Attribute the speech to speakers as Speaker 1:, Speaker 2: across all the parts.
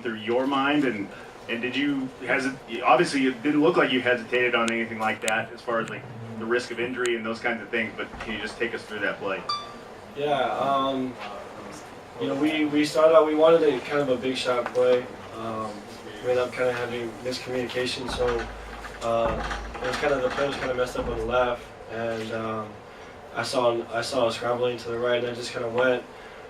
Speaker 1: through your mind, and did you obviously it didn't look like you hesitated on anything like that as far as like the risk of injury and those kinds of things, but can you just take us through that play?
Speaker 2: Yeah, we started out, we wanted a kind of a big shot play. We ended up kind of having miscommunication, so it was kind of, the play was kind of messed up on the left, and I saw a scrambling to the right, and I just kind of went,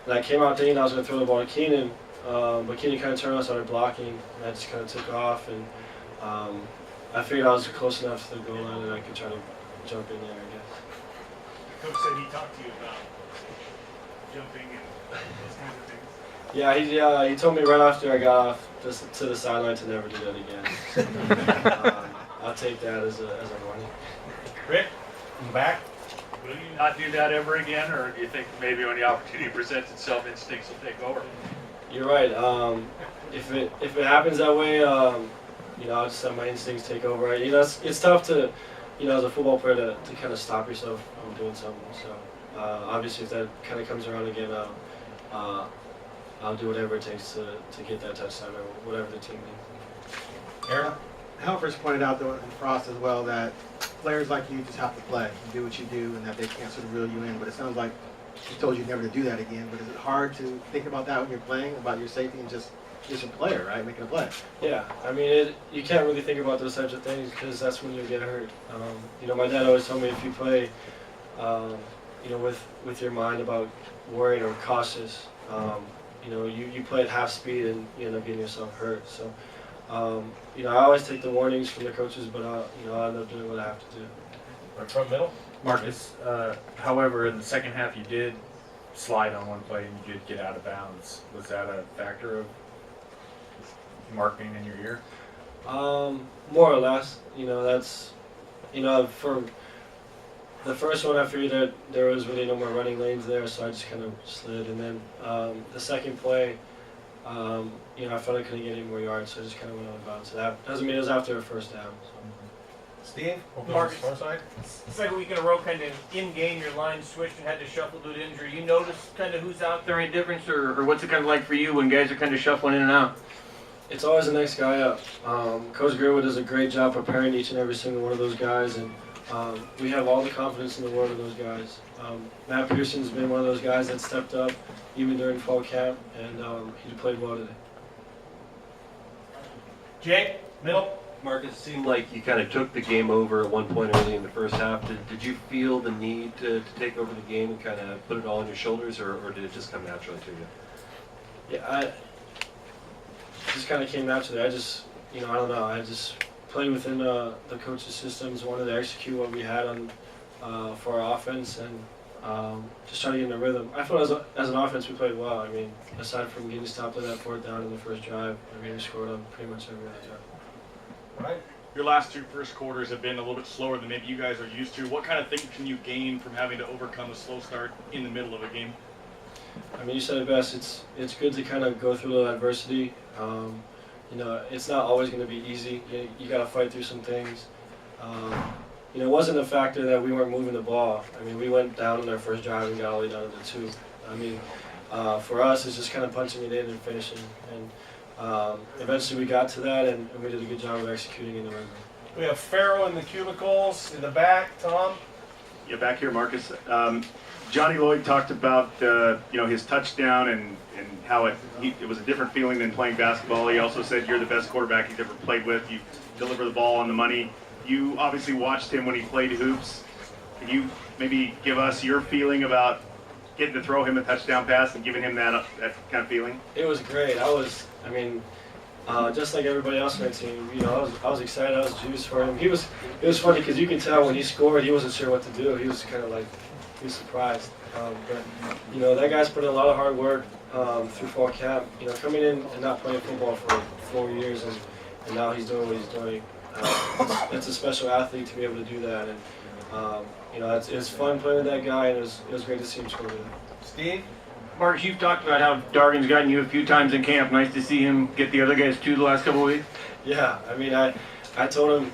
Speaker 2: and I came out thinking I was going to throw the ball to Keenan, but Keenan kind of turned and started blocking, and I just kind of took off, and I figured I was close enough to the goal line and I could try to jump in there, I guess.
Speaker 1: Coach said he talked to you about jumping and those kinds of things.
Speaker 2: Yeah, he told me right after I got off just to the sideline to never do that again. So, I'll take that as a warning.
Speaker 3: Rick, in the back.
Speaker 4: Will you not do that ever again, or do you think maybe when the opportunity presents itself, instincts will take over?
Speaker 2: You're right. If it happens that way, I'll just let my instincts take over. It's tough to, as a football player to kind of stop yourself from doing something. So obviously, if that kind of comes around again, I'll do whatever it takes to get that touchdown or whatever the team needs.
Speaker 3: Aaron?
Speaker 5: Helpers pointed out, though, and Frost as well, that players like you just have to play and do what you do, and that they can't sort of reel you in. But it sounds like she told you never to do that again. But is it hard to think about that when you're playing, about your safety and just a player, right, making a play?
Speaker 2: Yeah, I mean, you can't really think about those types of things because that's when you get hurt. My dad always told me if you play, with your mind about worrying or cautious, you play at half speed and you end up getting yourself hurt. So, I always take the warnings from the coaches, but I end up doing what I have to do.
Speaker 3: Right front middle.
Speaker 6: Marcus, however, in the second half you did slide on one play and you did get out of bounds. Was that a factor of Mark being in your ear?
Speaker 2: More or less. That's, for the first one I figured that there was really no more running lanes there, so I just kind of slid. And then the second play, I felt I couldn't get any more yards, so I just kind of went out of bounds. So that doesn't mean it was after a first down. So.
Speaker 3: Steve,
Speaker 7: Marcus.
Speaker 3: far side.
Speaker 7: Second week in a row, kind of in-game, your line switched and had to shuffle due to injury. You notice kind of who's out there, any difference, or what's it kind of like for you when guys are kind of shuffling in and out?
Speaker 2: It's always the next guy up. Coach Greenwood does a great job preparing each and every single one of those guys, and we have all the confidence in the world in those guys. Matt Pearson's been one of those guys that stepped up even during fall camp, and he played well today.
Speaker 3: Jake, middle.
Speaker 8: Marcus, it seemed like you kind of took the game over at one point early in the first half. Did you feel the need to take over the game and kind of put it all on your shoulders, or did it just come naturally to you?
Speaker 2: Yeah, it just kind of came naturally. I just, I don't know. I just played within the coach's systems, wanted to execute what we had on for our offense, and just trying to get in the rhythm. I felt as an offense we played well. I mean, aside from getting stopped on that fourth down in the first drive, we scored on pretty much every other drive.
Speaker 3: Right.
Speaker 1: Your last two first quarters have been a little bit slower than maybe you guys are used to. What kind of things can you gain from having to overcome a slow start in the middle of a game?
Speaker 2: I mean, you said it best. It's good to kind of go through the adversity. It's not always going to be easy. You got to fight through some things. It wasn't a factor that we weren't moving the ball. I mean, we went down in our first drive and got all the way down to 2. I mean, for us, it's just kind of punching it in and finishing. And eventually we got to that, and we did a good job of executing in the ring.
Speaker 3: We have Farrell in the cubicles in the back. Tom.
Speaker 1: Yeah, back here, Marcus. Johnny Lloyd talked about his touchdown and how it was a different feeling than playing basketball. He also said you're the best quarterback he's ever played with. You deliver the ball on the money. You obviously watched him when he played hoops. Can you maybe give us your feeling about getting to throw him a touchdown pass and giving him that kind of feeling?
Speaker 2: It was great. Just like everybody else on my team, I was excited. I was juiced for him. It was funny because you can tell when he scored, he wasn't sure what to do. He was kind of like, he was surprised. But that guy's put in a lot of hard work through fall camp. Coming in and not playing football for 4 years, and now he's doing what he's doing. It's a special athlete to be able to do that, and it's fun playing with that guy, and it was great to see him score today.
Speaker 3: Steve.
Speaker 7: Marcus, you've talked about how Dargan's gotten you a few times in camp. Nice to see him get the other guys too the last couple of weeks.
Speaker 2: Yeah, I mean, I told him,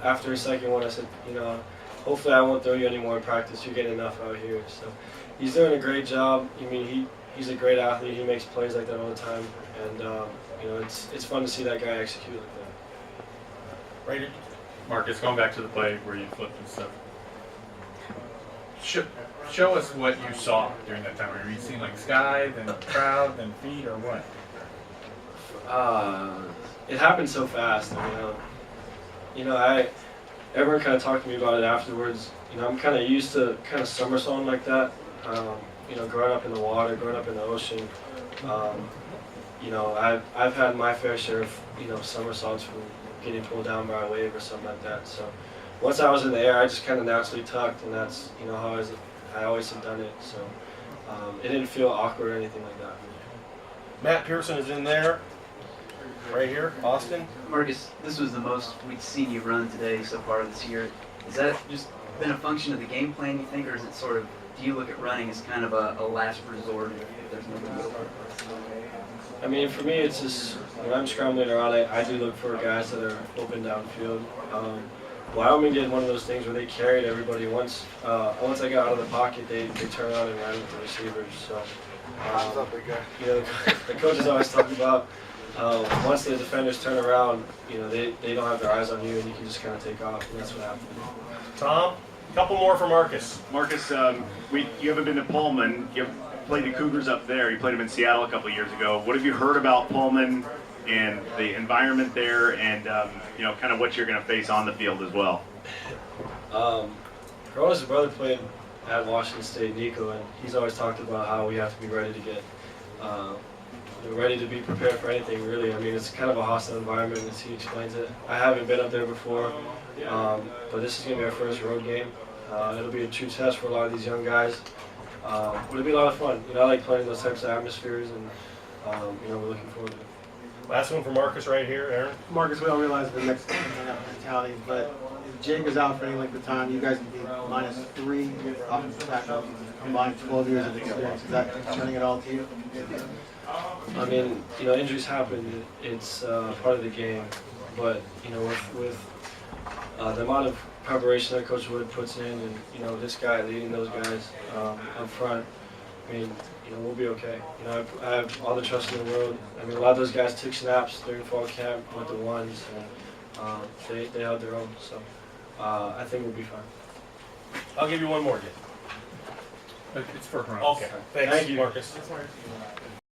Speaker 2: after his second one, I said, hopefully I won't throw you any more in practice. You're getting enough out here. So he's doing a great job. I mean, he's a great athlete. He makes plays like that all the time, and you know, it's fun to see that guy execute like that.
Speaker 3: Right.
Speaker 6: Marcus, going back to the play where you flipped and stuff. Show us what you saw during that time. Were you seeing like sky, then crowd, then feet, or what?
Speaker 2: It happened so fast. I mean, you know, everyone kind of talked to me about it afterwards. You know, I'm kind of used to kind of somersaulting like that. You know, growing up in the water, growing up in the ocean. You know, I've had my fair share of, you know, somersaults from getting pulled down by a wave or something like that. So once I was in the air, I just kind of naturally tucked, and that's, you know, how I always have done it. So it didn't feel awkward or anything like that.
Speaker 3: Matt Pearson is in there. Right here, Austin.
Speaker 9: Marcus, this was the most we've seen you run today so far this year. Has that just been a function of the game plan, you think, or is it sort of, do you look at running as kind of a last resort if there's nobody over?
Speaker 2: I mean, for me, it's just when I'm scrambling around, I do look for guys that are open downfield. Wyoming did one of those things where they carried everybody. Once I got out of the pocket, they turned around and ran with the receivers. So, you know, the coaches always talk about once the defenders turn around, you know, they don't have their eyes on you, and you can just kind of take off, and that's what happened.
Speaker 3: Tom, a couple more for Marcus.
Speaker 1: Marcus, you haven't been to Pullman. You played the Cougars up there. You played them in Seattle a couple of years ago. What have you heard about Pullman and the environment there, and you know, kind of what you're going to face on the field as well?
Speaker 2: Corona's brother played at Washington State, Nico, and he's always talked about how we have to be ready to get, ready to be prepared for anything, really. I mean, it's kind of a hostile environment, as he explains it. I haven't been up there before, but this is going to be our first road game. It'll be a true test for a lot of these young guys. But it'll be a lot of fun. You know, I like playing those types of atmospheres, and you know, we're looking forward to it.
Speaker 3: Last one for Marcus right here, Aaron.
Speaker 5: Marcus, we all realize the next mentality, but if Jake is out for any length of time, you guys would be -3 offensive tackles, combined 12 years of experience. Is that concerning at all to you?
Speaker 2: I mean, you know, injuries happen. It's part of the game. But, you know, with the amount of preparation that Coach Wood puts in, and, you know, this guy leading those guys up front, I mean, you know, we'll be okay. You know, I have all the trust in the world. I mean, a lot of those guys took snaps during fall camp with the ones, and they held their own. So I think we'll be fine.
Speaker 3: I'll give you one more, Jake.
Speaker 6: It's for Hunt.
Speaker 3: Okay, thanks,
Speaker 2: Thank you.
Speaker 3: Marcus.